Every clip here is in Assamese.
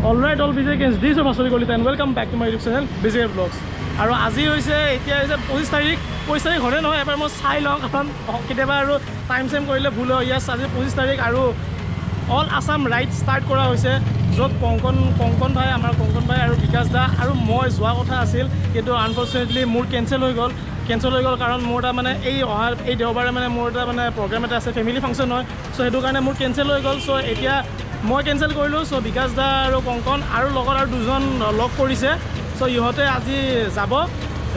Alright all BJ games this মাছলি Kalita and welcome back to my YouTube channel BJ vlogs. আৰু আজি হৈছে এতিয়া হৈছে 25 তাৰিখ হ'লে নহয়, এবাৰ মই চাই লওঁ কাৰণ কেতিয়াবা আৰু টাইম চাইম কৰিলে ভুল হয়। ইয়াছ আজি 25 তাৰিখ আৰু অল আছাম ৰাইড ষ্টাৰ্ট কৰা হৈছে, য'ত কংকন ভাই আমাৰ কংকন ভাই আৰু বিকাশ দা আৰু মই যোৱা কথা আছিল, কিন্তু আনফৰ্চুনেটলি মোৰ কেঞ্চেল হৈ গ'ল কাৰণ মোৰ এটা মানে এই দেওবাৰে মানে মোৰ এটা মানে প্ৰগ্ৰেম এটা আছে, ফেমিলি ফাংচন হয়। চ' সেইটো কাৰণে মোৰ কেঞ্চেল হৈ গ'ল। চ' এতিয়া মই কেঞ্চেল কৰিলোঁ। চ' বিকাশ দা আৰু কংকন আৰু লগত আৰু দুজন লগ কৰিছে। চ' ইহঁতে আজি যাব,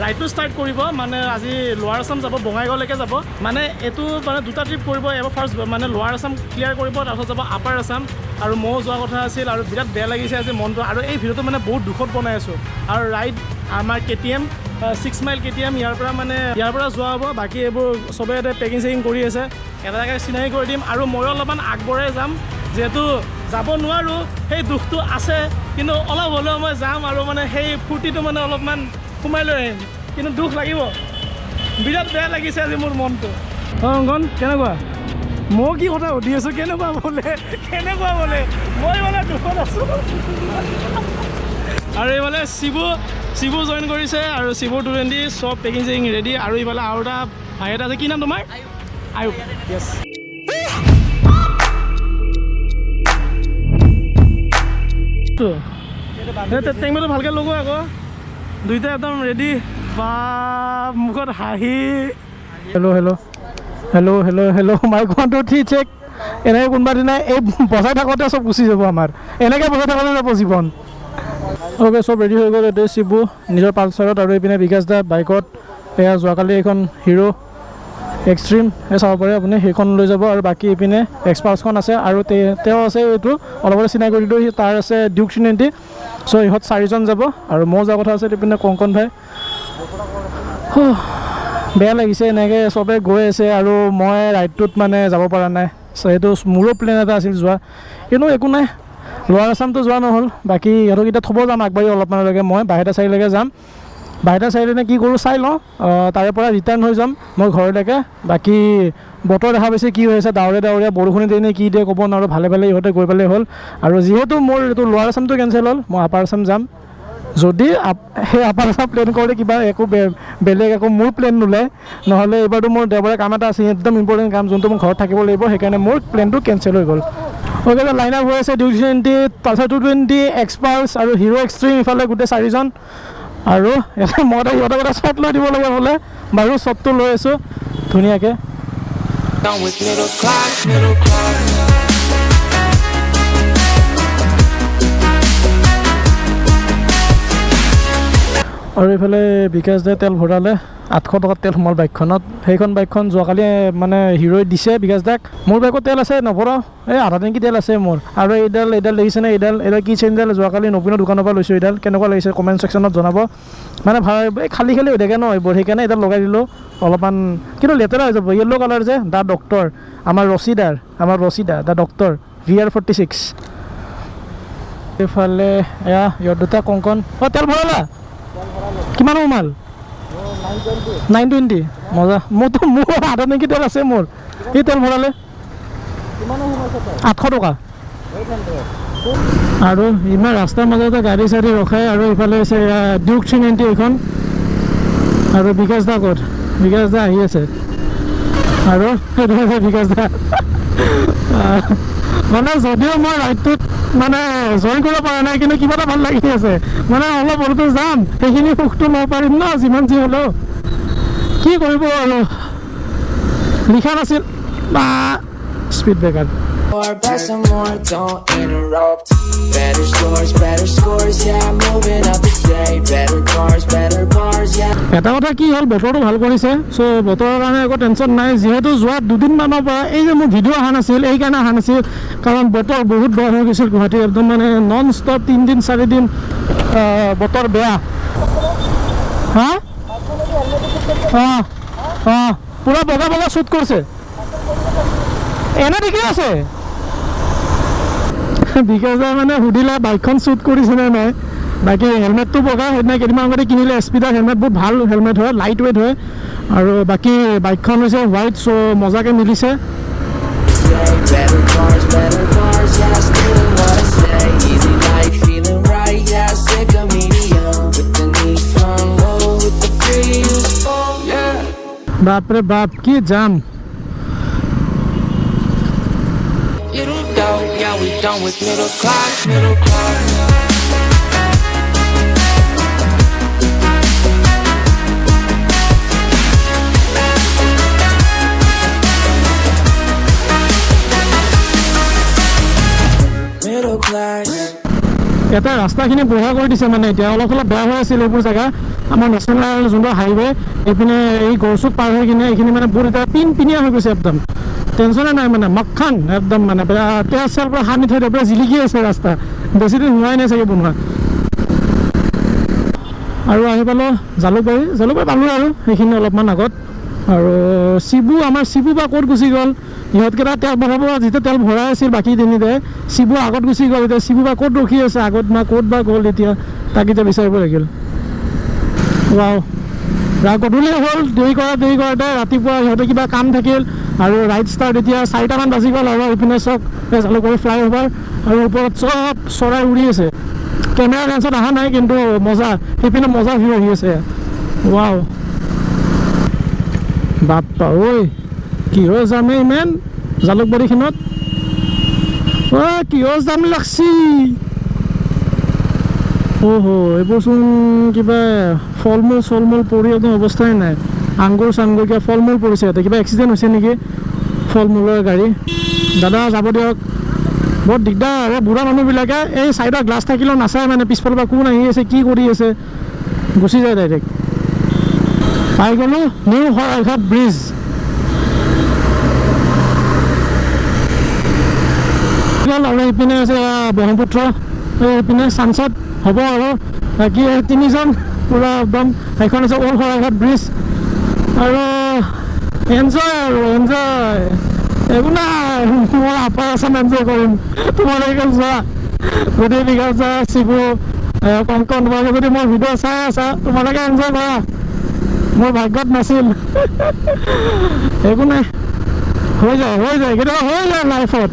ৰাইডটো ষ্টাৰ্ট কৰিব। মানে আজি লোৱাৰ আছাম যাব, বঙাইগাঁৱলৈকে যাব। মানে এইটো মানে দুটা ট্ৰিপ কৰিব। এবাৰ ফাৰ্ষ্ট মানে লোৱাৰ আছাম ক্লিয়াৰ কৰিব, তাৰপিছত যাব আপাৰ আছাম। আৰু ময়ো যোৱা কথা আছিল আৰু বিৰাট বেয়া লাগিছে আজি মনটো। আৰু এই ভিডিঅ'টো মানে বহুত দুখত বনাই আছোঁ। আৰু ৰাইড আমাৰ KTM 6 মাইল KTM ইয়াৰ পৰা যোৱা হ'ব। বাকী এইবোৰ চবে ইয়াতে পেকিং চেকিং কৰি আছে, এটা এটাকৈ চিনাকি কৰি দিম। আৰু ময়ো অলপমান আগবঢ়াই যাম, যিহেতু যাব নোৱাৰোঁ, সেই দুখটো আছে, কিন্তু অলপ হ'লেও মই যাম আৰু মানে সেই ফূৰ্তিটো মানে অলপমান সোমাই লৈ আহিম। কিন্তু দুখ লাগিব, বিৰাট বেয়া লাগিছে আজি মোৰ মনটো। অংকন কেনেকুৱা? মই কি কথা সুধি আছোঁ, কেনেকুৱা বোলে মই মানে দুখত আছোঁ। আৰু এইফালে শিৱু জইন কৰিছে আৰু শিৱু 220 চব পেকিং চেকিং ৰেডি। আৰু এইফালে আৰু এটা ভাই এটা আছে, কি নাম তোমাৰ? আয়ুব। য়েছ। টেংটো ভালকৈ লগোৱা আকৌ, দুইটা একদম ৰেডি। বা মুখত হাঁহি। Hello' mike 1 2 3 check. এনেকৈ কোনোবা দিনা এই বজাই থাকোঁতে চব গুচি যাব আমাৰ, এনেকৈ বজাই থাকোঁতে যাব জীৱন। অ'কে, চব ৰেডি হৈ গ'ল। এতিয়া শিৱু নিজৰ পালচাৰত আৰু এইপিনে বিকাশ দা বাইকত। এয়া যোৱাকালি এইখন হিৰো এক্সট্ৰিম চাব পাৰে আপুনি, সেইখন লৈ যাব। আৰু বাকী এইপিনে এক্সপালছখন আছে আৰু তেওঁ আছে এইটো অলপতে চিনাকি কৰি দিলোঁ, তাৰ আছে ডিউক 390। চ' ইহঁত 4জন যাব আৰু মই যোৱা কথা আছে এইপিনে কংকন ভাই। বেয়া লাগিছে এনেকৈ চবে গৈ আছে আৰু মই ৰাইডটোত মানে যাব পৰা নাই। চ' সেইটো মোৰো প্লেন এটা আছিল যোৱা, কিন্তু একো নাই, লোৱাৰ আছামটো যোৱা নহ'ল। বাকী ইহঁতক এতিয়া থ'ব যাম আগবাঢ়ি অলপমানলৈকে, মই বাহিৰা চাৰিলৈকে যাম। বাহিৰা চাৰিলৈকে কি কৰোঁ চাই লওঁ, তাৰে পৰা ৰিটাৰ্ণ হৈ যাম মই ঘৰলৈকে। বাকী বতৰ দেখা পাইছে কি হৈ আছে, ডাৱৰীয়া বৰষুণে দিয়ে নে কি দিয়ে ক'ব নোৱাৰোঁ। ভালে ইহঁতে গৈ পালেই হ'ল। আৰু যিহেতু মোৰ এইটো লোৱাৰ আছামটো কেঞ্চেল হ'ল, মই আপাৰ আছাম যাম। যদি সেই আপাৰ আছাম প্লেন কৰোঁতে কিবা একো বেলেগ একো মোৰ প্লেন নোলায়, নহ'লে এইবাৰতো মোৰ দেওবাৰে কাম এটা আছে, একদম ইম্পৰ্টেণ্ট কাম, যোনটো মোৰ ঘৰত থাকিব লাগিব, সেইকাৰণে মোৰ প্লেনটো কেঞ্চেল হৈ গ'ল। অ'কে, লাইন আপ হৈ আছে ডিউক 390, পালচাৰ 220, এক্সপালছ আৰু হিৰো এক্সট্ৰিম, ইফালে গোটেই 4জন। আৰু মই সিহঁতক এটা শ্বট লৈ দিব লাগে বোলে, বাৰু শ্বটটো লৈ আছোঁ ধুনীয়াকৈ। আৰু এইফালে বিকাশ দাই তেল ভৰালে, 800 টকাত তেল সোমাল বাইকখনত। সেইখন বাইকখন যোৱাকালি মানে হিৰ'ই দিছে বিকাশ দাক। মোৰ বাইকত তেল আছে নভৰাওঁ, এই আধা টেংকি তেল আছে মোৰ। আৰু এইডাল দেখিছেনে, এইডাল কি চেইনডাল যোৱাকালি নবীনৰ দোকানৰ পৰা লৈছোঁ। এইডাল কেনেকুৱা লাগিছে কমেণ্ট ছেকশ্যনত জনাব। মানে এই খালী হৈ থাকে ন এইবোৰ, সেইকাৰণে এইডাল লগাই দিলোঁ অলপমান, কিন্তু লেতেৰা হৈ যাব। য়েল্ল' কালাৰ যে, দা ডক্টৰ, আমাৰ ৰচিদা দা ডক্টৰ VR46। এইফালে এয়া ইহঁত দুটা কংকন। তেল ভৰালা? কিমান সোমাল? 920। মজা। মোৰ আধা নেকি তেল আছে মোৰ। এই তেল ভৰালে 800 টকা। আৰু ইমান ৰাস্তাৰ মাজতে গাড়ী চাড়ী ৰখাই। আৰু ইফালে আছে ডিউক 390 এইখন। আৰু বিকাশ দা ক'ত? বিকাশ দা আহি আছে। আৰু বিকাশ দা মানে যদিও মই ৰাইডটোত মানে জইন কৰিব পৰা নাই, কিন্তু কিবা এটা ভাল লাগি আছে। মানে অলপ হ'লেতো যাম, সেইখিনি সুখটো ল'ব পাৰিম ন, যিমান যি হ'লেও। কি কৰিব আৰু, লিখা নাছিল বা স্পীড ব্ৰেকাৰ। এটা কথা কি হ'ল, বতৰটো ভাল কৰিছে। চ' বতৰৰ কাৰণে একো টেনশ্যন নাই। যিহেতু যোৱা 2 দিনমানৰ পৰা এই যে মোৰ ভিডিঅ' অহা নাছিল, এইকাৰণে অহা নাছিল কাৰণ বতৰ বহুত বেয়া হৈ গৈছিল গুৱাহাটীত, একদম মানে নন ষ্টপ 3 দিন 4 দিন বতৰ বেয়া। হা? পুৰা বগা শ্বুট কৰিছে, এনে ঠিকে আছে। বিকাশ দাই মানে সুধিলে বাইকখন শ্বুট কৰিছেনে নাই। বাকী হেলমেটটো বগা, সেইদিনা কেইদিনমান আগতে কিনিলে এছপিডাৰ হেলমেট, বহুত ভাল হেলমেট হয়, লাইট ৱেইট হয়। আৰু বাকী বাইকখন হৈছে হোৱাইট, চ' মজাকৈ মিলিছে। Better cars, yeah, stealing what I say. Easy life, feeling বাপৰে বাপ কি জাম Little doubt, yeah, we done with middle class, middle class. Middle class. এটা ৰাস্তাখিনি বঢ়া কৰি দিছে মানে এতিয়া অলপ অলপ বেয়া হৈ আছিল এইবোৰ জেগা আমাৰ নেশ্যনেল যোনটো হাইৱে এইপিনে এই গড়চুক পাৰ হৈ কিনে এইখিনি মানে বহুত এতিয়া পিনপিনীয়া হৈ গৈছে একদম টেনশ্যনে নাই মানে মক্খান একদম মানে তেল চেল পৰা সানি থৈ দিয়ে জিলিকি আছে ৰাস্তা বেছি দিন হোৱাই নাই চাগে বনোৱা আৰু আহি পালোঁ জালুকবাৰী পালোঁ আৰু সেইখিনি অলপমান আগত আৰু শিবু আমাৰ শিবু বা ক'ত গুচি গ'ল ইহঁতকেইটা তেল ভৰাব যেতিয়া তেল ভৰাই আছিল বাকী তিনিতে শিবু আগত গুচি গ'ল এতিয়া শিবু বা ক'ত ৰখি আছে আগত বা ক'ত বা গ'ল এতিয়া তাক এতিয়া বিচাৰিব লাগিল ৱাও গধূলি হ'ল দেৰি কৰাতে ৰাতিপুৱা ইহঁতে কিবা কাম থাকিল আৰু ৰাইট ষ্টাৰ্ট এতিয়া 4টামান বাজি গ'ল আৰু এইপিনে চব জালুকবাৰী ফ্লাইঅভাৰ আৰু ওপৰত চব চৰাই উৰি আছে কেমেৰা লেন্সত অহা নাই কিন্তু মজা সেইপিনে মজা ভিউ আহি আছে ৱাও বাপ্পা ঐ কিহৰ যামে ইমান জালুকবাৰীখনত কিহৰ যাম লাগছি এইবোৰচোন কিবা ফল মূল পৰি একদম অৱস্থাই নাই আংগুৰ চাংগুৰ কিবা ফল মূল পৰিছে ইয়াতে কিবা এক্সিডেণ্ট হৈছে নেকি ফল মূলৰ গাড়ী দাদা যাব দিয়ক বৰ দিগদাৰ বুঢ়া মানুহবিলাকে এই চাইডৰ গ্লাছ থাকিলেও নাচায় মানে পিছফালৰ পৰা কোন আহি আছে কি কৰি আছে গুচি যায় ডাইৰেক্ট পাই গ'লোঁ নিউ শৰাইঘাট ব্ৰিজ আৰু এইপিনে আছে ব্ৰহ্মপুত্ৰ এইপিনে ছানছেট হ'ব আৰু বাকী তিনিজন পূৰা একদম সেইখন আছে অল্ড শৰাইঘাট ব্ৰিজ আৰু এনজয় একো নাই মই আপাৰ আছাম এনজয় কৰিম তোমালোকে যোৱা যদি বিঘা শিবু কংকন তোমালোকে যদি মোৰ ভিডিঅ' চাই আছা তোমালোকে এনজয় কৰা মোৰ ভাগ্যত নাছিল একো নাই হৈ যায় কেতিয়াবা হৈ যায় লাইফত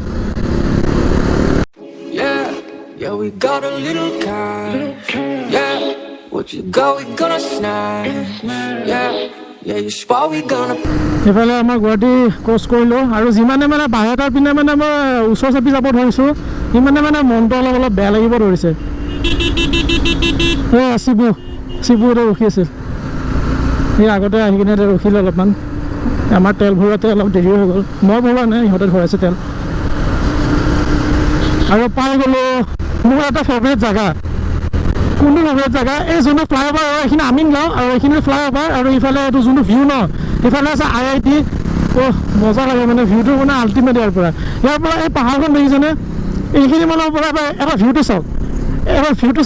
Yeah, we got a little car. Yeah, what you got, we gonna snag. Yeah, you spot, we gonna. এইফালে আমাৰ গুৱাহাটী ক্ৰছ কৰিলোঁ আৰু যিমানে মানে বাহিৰৰ পিনে মানে মই ওচৰ চাপি যাব ধৰিছোঁ সিমানে মানে মনটো অলপ বেয়া লাগিব ধৰিছে শিবুতে ৰখি আছিল সেই আগতে আহি কিনে ৰখিলে অলপমান আমাৰ তেল ভৰোৱাতে অলপ দেৰি হৈ গ'ল মই ভৰোৱা নাই ইহঁতে ভৰাইছে তেল আৰু পাই গ'লোঁ মোৰ এটা ফেভৰেট জেগা কোনটো ফেভৰেট জেগা এই যোনটো ফ্লাইঅভাৰ এইখিনি আমিনগাঁও আৰু এইখিনি ফ্লাইঅভাৰ আৰু ইফালে এইটো যোনটো ভিউ ন ইফালে আছে IIT মজা লাগে মানে ভিউটো মানে আল্টিমেট ইয়াৰ পৰা এই পাহাৰখন দেখিছেনে এইখিনি মানৰ পৰা এবাৰ ভিউটো চাওক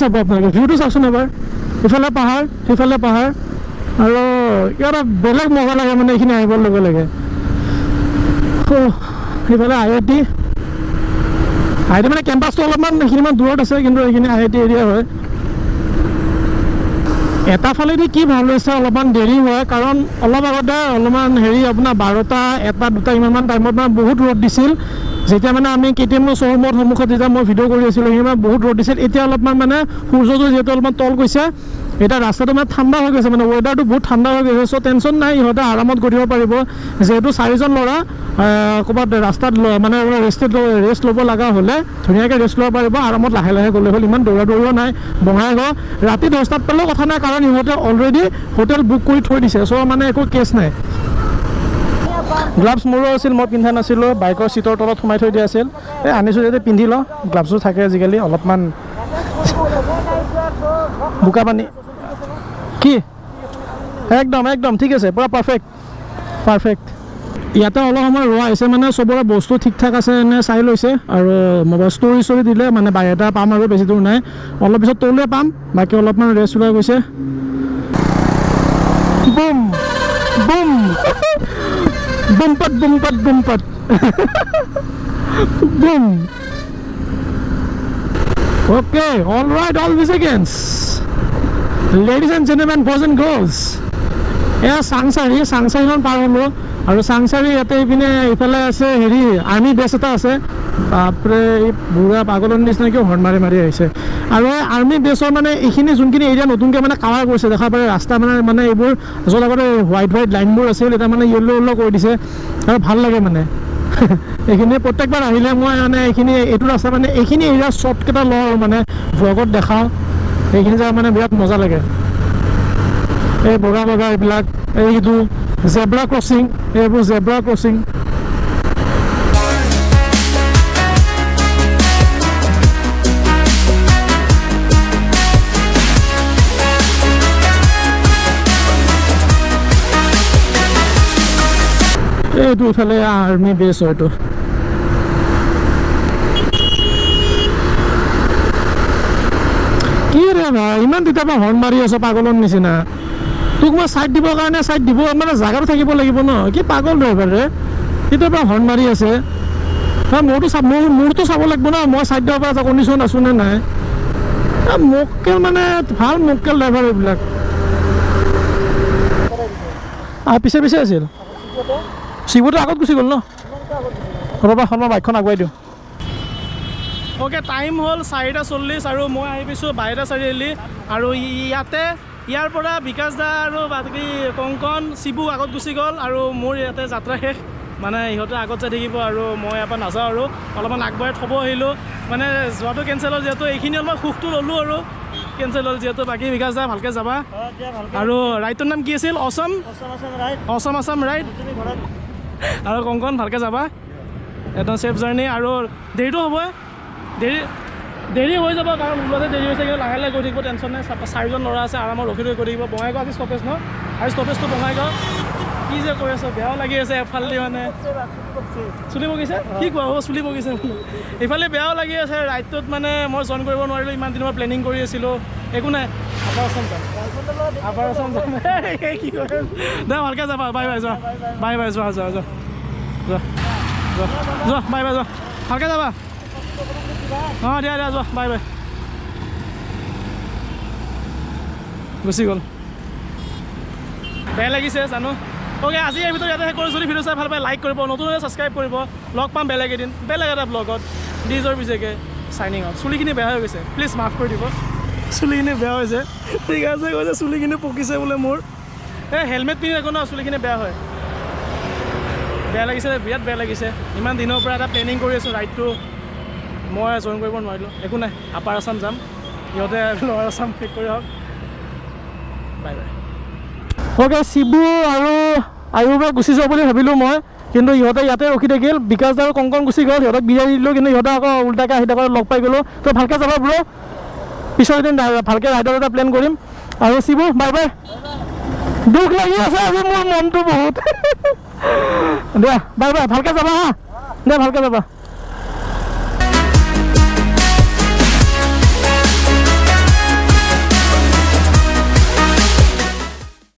চাব আপোনালোকে ভিউটো চাওকচোন এবাৰ ইফালে পাহাৰ সিফালে পাহাৰ আৰু ইয়াত বেলেগ মজা লাগে মানে এইখিনি আহিবৰ লগে লগে সিফালে IIT মানে কেম্পাছটো অলপমান সেইখিনিমান দূৰত আছে কিন্তু এইখিনি IIT এৰিয়া হয় এটা ফালেদি কি ভাল হৈছে অলপমান দেৰি হয় কাৰণ অলপ আগতে অলপমান আপোনাৰ 12টা 1টা 2টা ইমানমান টাইমত মানে বহুত ৰ'দ দিছিল যেতিয়া মানে আমি KTM শ্ব'ৰুমৰ সন্মুখত যেতিয়া মই ভিডিঅ' কৰি আছিলোঁ সিমান বহুত ৰ'দ দিছিল এতিয়া অলপমান মানে সূৰ্যটো যিহেতু অলপমান তল গৈছে এটা ৰাস্তাটো মানে ঠাণ্ডা হৈ গৈছে মানে ৱেডাৰটো বহুত ঠাণ্ডা হৈ গৈছে চ' টেনশ্যন নাই ইহঁতে আৰামত গৈ দিব পাৰিব যিহেতু 4জন ল'ৰা ক'ৰবাত ৰাস্তাত মানে ৰেষ্ট ল'ব লগা হ'লে ধুনীয়াকৈ ৰেষ্ট ল'ব পাৰিব আৰামত লাহে গ'লে হ'ল ইমান দৌৰিও নাই বঙাইগাঁও ৰাতি 10টাত পালেও কথা নাই কাৰণ ইহঁতে অলৰেডি হোটেল বুক কৰি থৈ দিছে চ' মানে একো কেছ নাই গ্লাভছ মোৰো আছিল মই পিন্ধা নাছিলোঁ বাইকৰ চিটৰ তলত সোমাই থৈ দিয়া আছিল আনিছোঁ যদি পিন্ধি লওঁ গ্লাভছো থাকে আজিকালি অলপমান বোকা পানী কি একদম ঠিক আছে পুৰা পাৰফেক্ট ইয়াতে অলপ সময় ৰোৱা হৈছে মানে চবৰে বস্তু ঠিক ঠাক আছে নে চাই লৈছে আৰু মোবাইল ষ্টৰি দিলে মানে বাহিৰতে পাম আৰু বেছি দূৰ নাই অলপ পিছত তললৈ পাম বাকী অলপমান ৰেষ্ট ওলাই গৈছে broom Okay, all right, all Visagans. Ladies and gentlemen, boys and girls. এয়া চাংচাৰিখন পাৰ হ'লোঁ আৰু চাংচাৰি ইয়াতে ইপিনে ইফালে আছে আৰ্মি বেছ এটা আছে বাপৰে এই বুঢ়া পাগলৰ নিচিনা কিয় হৰ্ণ মাৰি মাৰি আহিছে আৰু আৰ্মি বেছৰ মানে এইখিনি যোনখিনি এৰিয়া নতুনকৈ মানে কাভাৰ কৰিছে দেখা পায় ৰাস্তা মানে এইবোৰ য'ত আগতে হোৱাইট লাইনবোৰ আছিল এতিয়া মানে য়েল্ল' কৰি দিছে আৰু ভাল লাগে মানে এইখিনি প্ৰত্যেকবাৰ আহিলে মই মানে এইটো ৰাস্তা মানে এইখিনি এৰিয়া শ্বৰ্টকেইটা লওঁ আৰু মানে ভ্লগত দেখাওঁ সেইখিনি জেগা মানে বিৰাট মজা লাগে এই বগা এইবিলাক এইটো জেব্ৰা ক্ৰচিং এইবোৰ জেব্ৰা ক্ৰচিং এইটো ইফালে আৰ্মি বেছ হয়তো কি ৰে ভাই ইমান তেতিয়াৰ হৰ্ণ মাৰি আছ পাগলৰ নিচিনা তোক মই ছাইড দিবৰ কাৰণে ছাইড দিব মানে জাগাটো থাকিব লাগিব ন কি পাগল ড্ৰাইভাৰ ৰে তেতিয়াৰ হৰ্ণ মাৰি আছে মোৰতো চাব লাগিব ন মই ছাইড দিব পৰা কণ্ডিশ্যন আছোঁ নে নাই মক্কেল মানে ভাল মক্কেল ড্ৰাইভাৰ এইবিলাক পিছে আছিল শিৱটো আগত গুচি গ'ল ন ৰ'বা মই বাইকখন আগুৱাই দিওঁ অ'কে টাইম হ'ল 4:40 আৰু মই আহি পাইছোঁ বাইৰা চাৰিআলি আৰু ইয়াৰ পৰা বিকাশ দা আৰু বাকী কংকন শিৱু আগত গুচি গ'ল আৰু মোৰ ইয়াতে যাত্ৰা শেষ মানে ইহঁতে আগত যাই থাকিব আৰু মই ইয়াৰ পৰা নাযাওঁ আৰু অলপমান আগবঢ়াই থ'ব আহিলোঁ মানে যোৱাটো কেঞ্চেল হ'ল যিহেতু এইখিনি অলপমান সুখটো ল'লোঁ আৰু কেঞ্চেল হ'ল যিহেতু বাকী বিকাশ দা ভালকৈ যাবা আৰু ৰাইডটোৰ নাম কি আছিল অসম আছাম ৰাইড আৰু কংকন ভালকৈ যাবা একদম ছেফ জাৰ্ণি আৰু দেৰিটো হ'ব দেৰি হৈ যাব কাৰণ ওলাতে দেৰি হৈছে কিন্তু লাহে লাহে গৈ থাকিব টেনশ্যন নাই 4জন ল'ৰা আছে আৰামত ৰখি গৈ থাকিব বঙাইগাঁও আজি ষ্টপেজ ন আৰু ষ্টপেজটো বঙাইগাঁও কি যে কৈ আছে বেয়াও লাগি আছে এফালেদি মানে চুলি বগিছে কি কোৱা হ'ব চুলি বগিছে এইফালে বেয়াও লাগি আছে ৰাইডটোত মানে মই জইন কৰিব নোৱাৰিলোঁ ইমান দিনৰ প্লেনিং কৰি আছিলোঁ একো নাই আপাৰ আছাম যাম কি কয় দে ভালকৈ যাবা বাই যোৱা যোৱা বাই যোৱা ভালকৈ যাবা অঁ দিয়া যোৱা বাই গুচি গ'ল বেয়া লাগিছে জানো অ'কে আজি এই ভিতৰত ইয়াতে শেষ কৰোঁ যদি ভিডিঅ' চাই ভাল পায় লাইক কৰিব নতুন হ'লে ছাবস্ক্ৰাইব কৰিব লগ পাম বেলেগ এদিন বেলেগ এটা ব্লগত নিজৰ বিজেকে চাইনিং আউট চুলিখিনি বেয়া হৈ গৈছে প্লিজ মাফ কৰি দিব চুলিখিনি বেয়া হৈছে ঠিক আছে কৈছে চুলিখিনি পকিছে বোলে মোৰ এই হেলমেট পিন্ধি একো ন চুলিখিনি বেয়া হয় বেয়া লাগিছে বিৰাট বেয়া লাগিছে ইমান দিনৰ পৰা এটা প্লেনিং কৰি আছোঁ ৰাইডটো মই জইন কৰিব নোৱাৰিলোঁ একো নাই আপাৰ আছাম যাম সিহঁতে লৱাৰ আছাম শেষ কৰি হওক বাই অ'কে শিৱু আৰু আয়ুবে গুচি যোৱা বুলি ভাবিলোঁ মই কিন্তু ইহঁতে ইয়াতে ৰখি থাকিল বিকাশ আৰু কংকন গুচি গ'ল সিহঁতক বিদায় দিলোঁ কিন্তু ইহঁতে আকৌ উল্টাকৈ আহি থাকোঁ লগ পাই গ'লোঁ তো ভালকৈ যাবা ব্ৰ পিছৰ এদিন ভালকৈ ৰাইডৰ এটা প্লেন কৰিম আৰু শিৱু বাই দুখ লাগি আছে আজি মোৰ মনটো বহুত দিয়া বাই ভালকৈ যাবা হা দে ভালকৈ যাবা